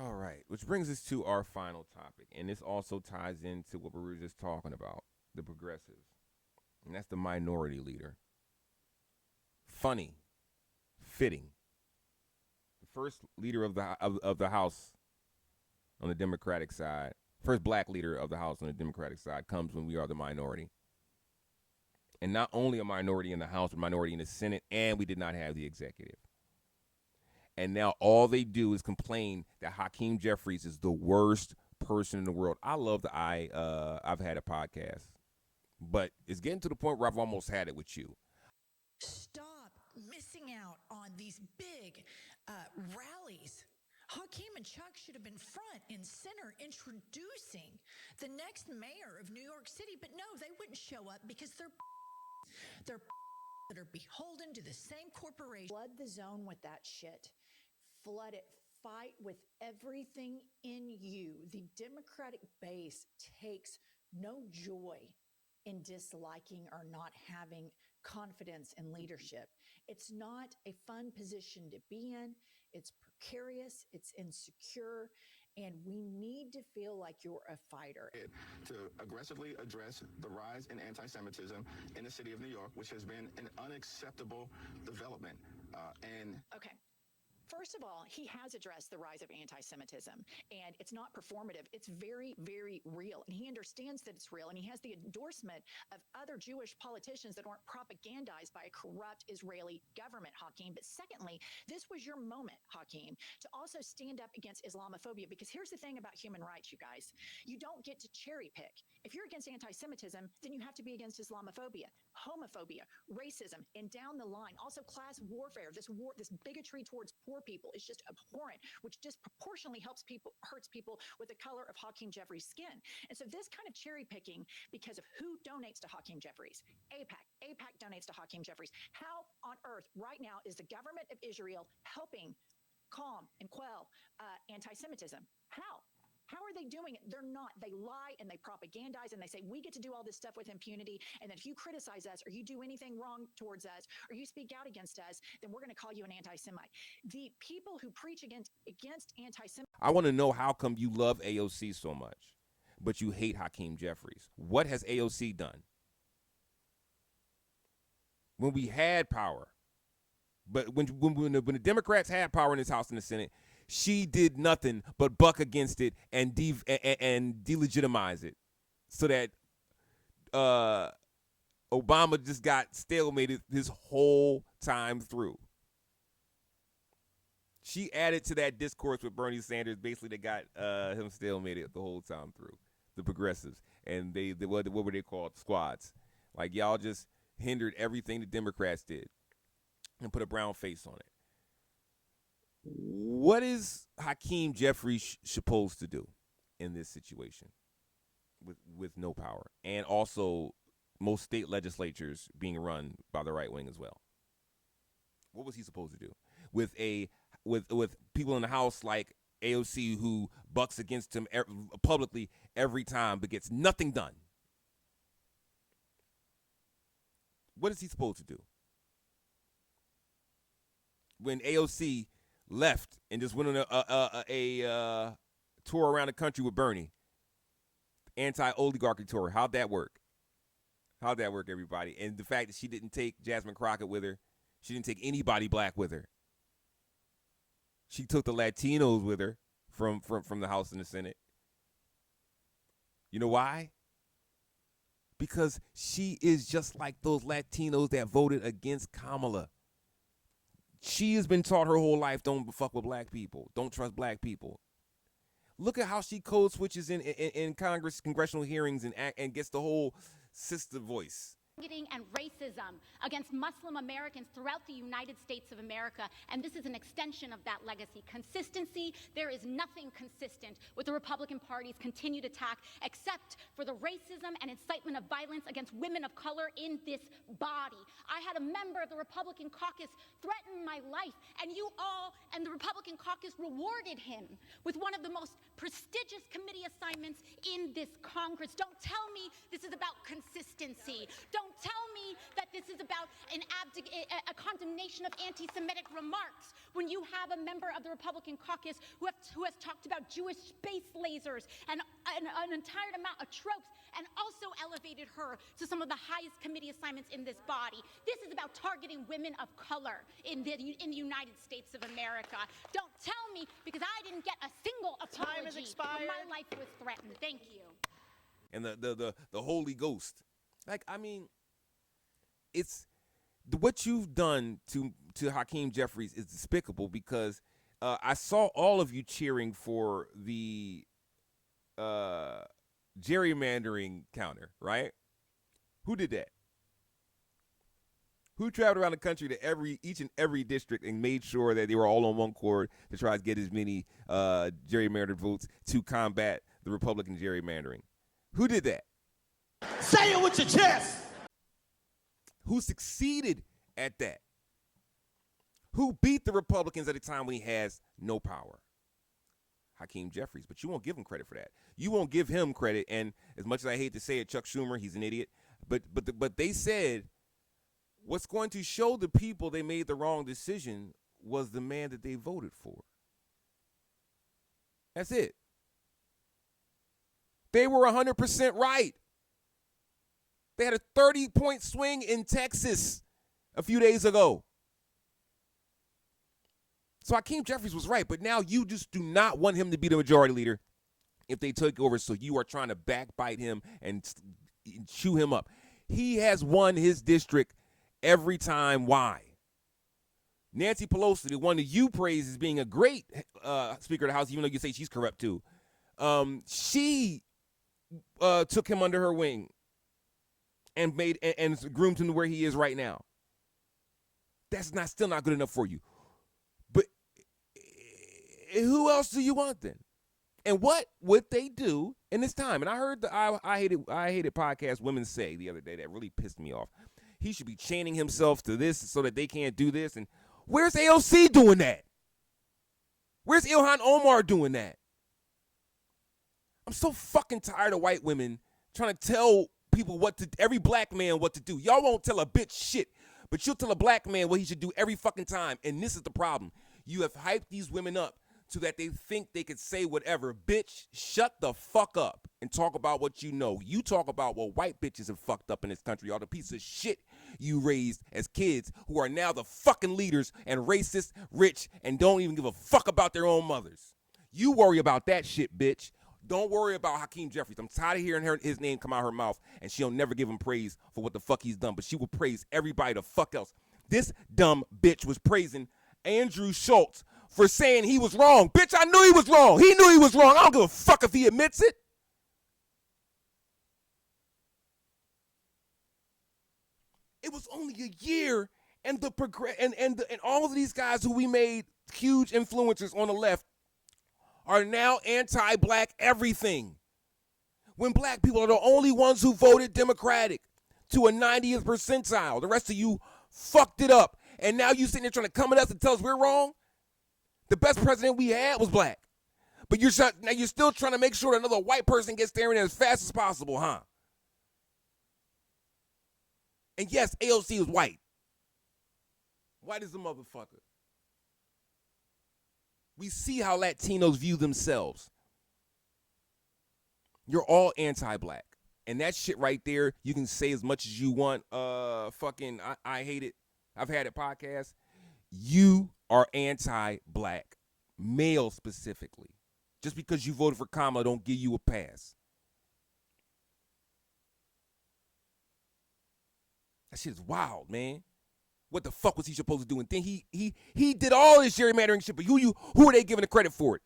All right, which brings us to our final topic, and this also ties into what we were just talking about, the progressives, and that's the minority leader. Funny, fitting, the first leader of the House on the Democratic side, first black leader of the House on the Democratic side comes when we are the minority. And not only a minority in the House, but minority in the Senate, and we did not have the executive. And now all they do is complain that Hakeem Jeffries is the worst person in the world. I love that I've had a podcast, but it's getting to the point where I've almost had it with you. Stop missing out on these big rallies. Hakeem and Chuck should have been front and center introducing the next mayor of New York City, but no, they wouldn't show up because they're that are beholden to the same corporation. Flood the zone with that shit. Flood it. Fight with everything in you. The Democratic base takes no joy in disliking or not having confidence in leadership. It's not a fun position to be in. It's precarious. It's insecure. And we need to feel like you're a fighter. To aggressively address the rise in anti-Semitism in the city of New York, which has been an unacceptable development. Okay. First of all, he has addressed the rise of anti-Semitism, and it's not performative. It's very, very real. And he understands that it's real, and he has the endorsement of other Jewish politicians that aren't propagandized by a corrupt Israeli government, Hakeem. But secondly, this was your moment, Hakeem, to also stand up against Islamophobia, because here's the thing about human rights, you guys. You don't get to cherry pick. If you're against anti-Semitism, then you have to be against Islamophobia, homophobia, racism, and down the line, also class warfare, this bigotry towards poor people is just abhorrent, which disproportionately hurts people with the color of Hakeem Jeffries' skin. And so this kind of cherry picking because of who donates to Hakeem Jeffries, AIPAC donates to Hakeem Jeffries. How on earth right now is the government of Israel helping calm and quell anti-Semitism? How are they doing it? They're not. They lie and they propagandize and they say, we get to do all this stuff with impunity. And that if you criticize us or you do anything wrong towards us or you speak out against us, then we're going to call you an anti-Semite. The people who preach against anti-Semitism. I want to know how come you love AOC so much, but you hate Hakeem Jeffries. What has AOC done? When we had power, but when the Democrats had power in this House and the Senate, she did nothing but buck against it and delegitimize it, so that Obama just got stalemated his whole time through. She added to that discourse with Bernie Sanders, basically that got him stalemated the whole time through. The progressives, and what were they called? Squads. Like, y'all just hindered everything the Democrats did and put a brown face on it. What is Hakeem Jeffries supposed to do in this situation with no power, and also most state legislatures being run by the right wing as well? What was he supposed to do with people in the House like AOC, who bucks against him publicly every time but gets nothing done? What is he supposed to do when AOC left and just went on a tour around the country with Bernie, anti-oligarchy tour? How'd that work? How'd that work, everybody? And the fact that she didn't take Jasmine Crockett with her, she didn't take anybody black with her. She took the Latinos with her from the House and the Senate. You know why? Because she is just like those Latinos that voted against Kamala. She has been taught her whole life, don't fuck with black people. Don't trust black people. Look at how she code switches in congressional hearings and gets the whole sister voice. And racism against Muslim Americans throughout the United States of America, and this is an extension of that legacy. Consistency, there is nothing consistent with the Republican Party's continued attack except for the racism and incitement of violence against women of color in this body. I had a member of the Republican caucus threaten my life, and you all and the Republican caucus rewarded him with one of the most prestigious committee assignments in this Congress. Don't tell me this is about consistency. Don't tell me that This is about a condemnation of anti-Semitic remarks. When you have a member of the Republican caucus who has talked about Jewish space lasers and an entire amount of tropes, and also elevated her to some of the highest committee assignments in this body. This is about targeting women of color in the United States of America. Don't tell me, because I didn't get a single apology. Time has expired. When my life was threatened. Thank you. And the Holy Ghost. Like, I mean, it's what you've done to Hakeem Jeffries is despicable, because I saw all of you cheering for the gerrymandering counter, right? Who did that? Who traveled around the country to each and every district and made sure that they were all on one chord to try to get as many gerrymandered votes to combat the Republican gerrymandering? Who did that? Say it with your chest. Who succeeded at that? Who beat the Republicans at a time when he has no power? Hakeem Jeffries. But you won't give him credit for that. You won't give him credit. And as much as I hate to say it, Chuck Schumer, he's an idiot. But they said what's going to show the people they made the wrong decision was the man that they voted for. That's it. They were 100% right. They had a 30-point swing in Texas a few days ago. So Hakeem Jeffries was right, but now you just do not want him to be the majority leader if they take over, so you are trying to backbite him and chew him up. He has won his district every time. Why? Nancy Pelosi, the one that you praise as being a great Speaker of the House, even though you say she's corrupt too, she took him under her wing and groomed him to where he is right now. That's still not good enough for you. But who else do you want then? And what would they do in this time? And I heard the I hated podcast women say the other day that really pissed me off. He should be chaining himself to this so that they can't do this. And where's AOC doing that? Where's Ilhan Omar doing that? I'm so fucking tired of white women trying to tell people every black man what to do. Y'all won't tell a bitch shit, but you'll tell a black man what he should do every fucking time. And this is the problem. You have hyped these women up so that they think they could say whatever. Bitch, shut the fuck up and talk about what you know. You talk about what white bitches have fucked up in this country, all the piece of shit you raised as kids who are now the fucking leaders and racist, rich, and don't even give a fuck about their own mothers. You worry about that shit, bitch. Don't worry about Hakeem Jeffries. I'm tired of hearing his name come out of her mouth, and she'll never give him praise for what the fuck he's done, but she will praise everybody the fuck else. This dumb bitch was praising Andrew Schultz for saying he was wrong. Bitch, I knew he was wrong. He knew he was wrong. I don't give a fuck if he admits it. It was only a year, and and all of these guys who we made huge influencers on the left are now anti-black everything. When black people are the only ones who voted Democratic to a 90th percentile. The rest of you fucked it up. And now you sitting there trying to come at us and tell us we're wrong? The best president we had was black. But you're still trying to make sure another white person gets there as fast as possible, huh? And yes, AOC is white. White is a motherfucker. We see how Latinos view themselves. You're all anti-black. And that shit right there, you can say as much as you want. I hate it. I've had it podcast. You are anti-black, male specifically. Just because you voted for Kamala don't give you a pass. That shit is wild, man. What the fuck was he supposed to do? And then he did all this gerrymandering shit, but who are they giving the credit for it?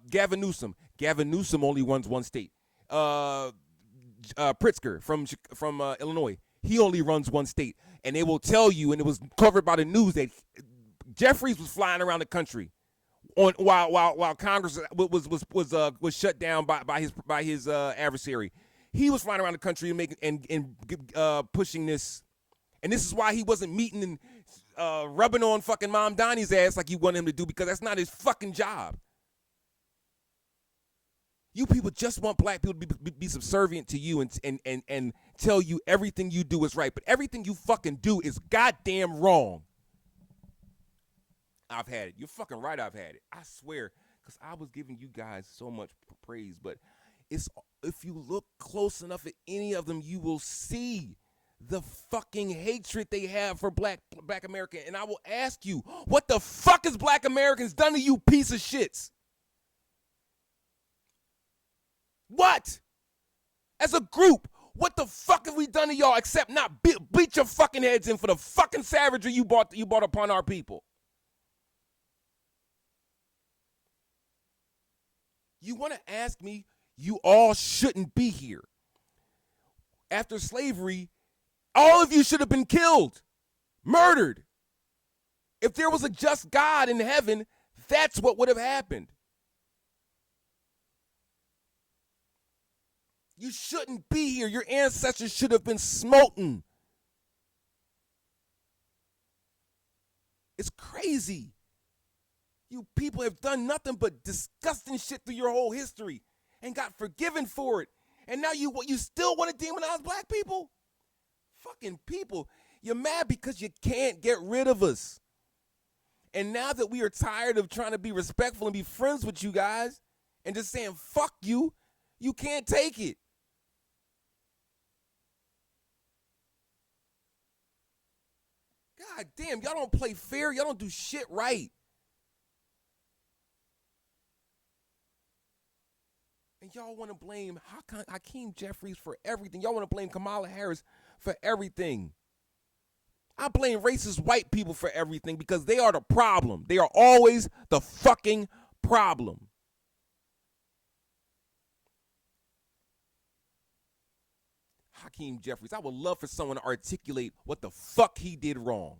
Gavin Newsom. Gavin Newsom only runs one state. Pritzker from Illinois. He only runs one state. And they will tell you, and it was covered by the news, that Jeffries was flying around the country while Congress was shut down by his adversary. He was flying around the country and pushing this. And this is why he wasn't meeting and rubbing on fucking Mom Donnie's ass like you want him to do, because that's not his fucking job. You people just want black people to be subservient to you and tell you everything you do is right. But everything you fucking do is goddamn wrong. I've had it. You're fucking right, I've had it. I swear. Because I was giving you guys so much praise. But it's if you look close enough at any of them, you will see the fucking hatred they have for black America. And I will ask you, what the fuck has black Americans done to you piece of shits? What? As a group, what the fuck have we done to y'all except not beat your fucking heads in for the fucking savagery you brought upon our people? You want to ask me, you all shouldn't be here. After slavery, all of you should have been killed, murdered. If there was a just God in heaven, that's what would have happened. You shouldn't be here. Your ancestors should have been smoten. It's crazy. You people have done nothing but disgusting shit through your whole history and got forgiven for it. And now you still want to demonize black people? Fucking people. You're mad because you can't get rid of us. And now that we are tired of trying to be respectful and be friends with you guys and just saying fuck you, you can't take it. God damn, y'all don't play fair. Y'all don't do shit right. And y'all want to blame Hakeem Jeffries for everything. Y'all want to blame Kamala Harris for everything. I blame racist white people for everything because they are the problem. They are always the fucking problem. Hakeem Jeffries, I would love for someone to articulate what the fuck he did wrong.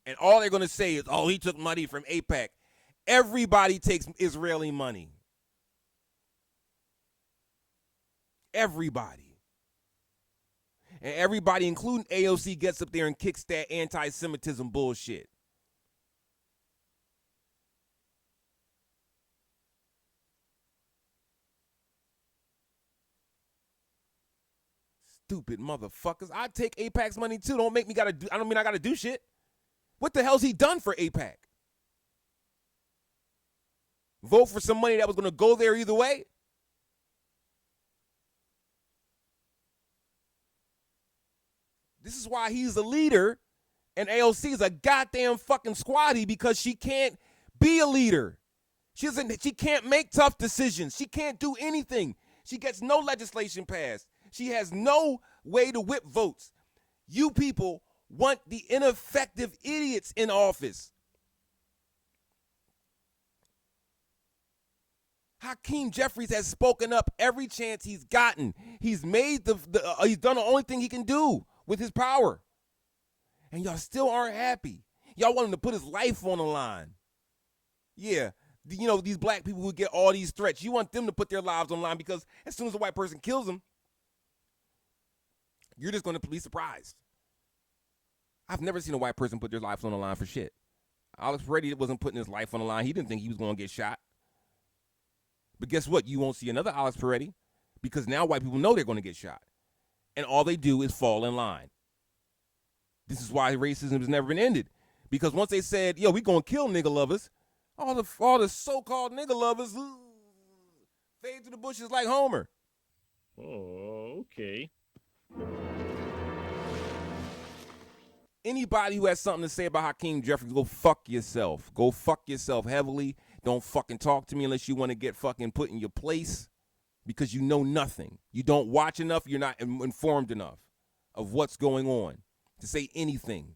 And all they're going to say is, oh, he took money from AIPAC. Everybody takes Israeli money. Everybody. And everybody, including AOC, gets up there and kicks that anti-Semitism bullshit. Stupid motherfuckers. I take AIPAC's money too. Don't make me I don't mean I gotta do shit. What the hell's he done for AIPAC? Vote for some money that was gonna go there either way? This is why he's a leader and AOC is a goddamn fucking squatty because she can't be a leader. She can't make tough decisions. She can't do anything. She gets no legislation passed. She has no way to whip votes. You people want the ineffective idiots in office. Hakeem Jeffries has spoken up every chance he's gotten. He's made he's done the only thing he can do with his power. And y'all still aren't happy. Y'all want him to put his life on the line. Yeah, you know, these black people who get all these threats, you want them to put their lives on the line because as soon as a white person kills them, you're just going to be surprised. I've never seen a white person put their life on the line for shit. Alex Peretti wasn't putting his life on the line. He didn't think he was going to get shot. But guess what? You won't see another Alex Peretti because now white people know they're going to get shot. And all they do is fall in line. This is why racism has never been ended. Because once they said, yo, we going to kill nigga lovers, all the so-called nigga lovers fade to the bushes like Homer. Oh, okay. Anybody who has something to say about Hakeem Jeffries, go fuck yourself. Go fuck yourself heavily. Don't fucking talk to me unless you want to get fucking put in your place because you know nothing. You don't watch enough. You're not informed enough of what's going on to say anything.